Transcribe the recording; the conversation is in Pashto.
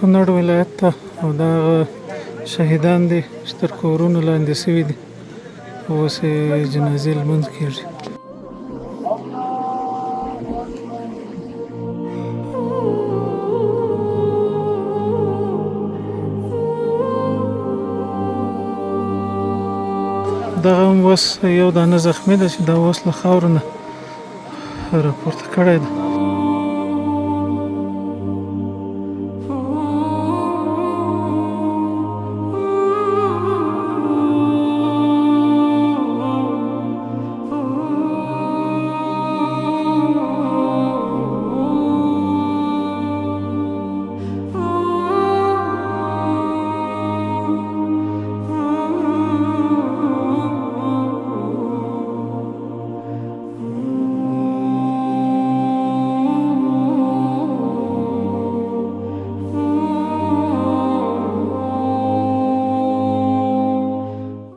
کونړ ولایت ته او دا شهیدان دي چې تر کورونو لاندې شوي دي، اوس یې جنازې لمونځ کېږي. دغه هم اوس یو دانه زخمي ده چې دا اوس له خاورو نه راپورته کړی ده.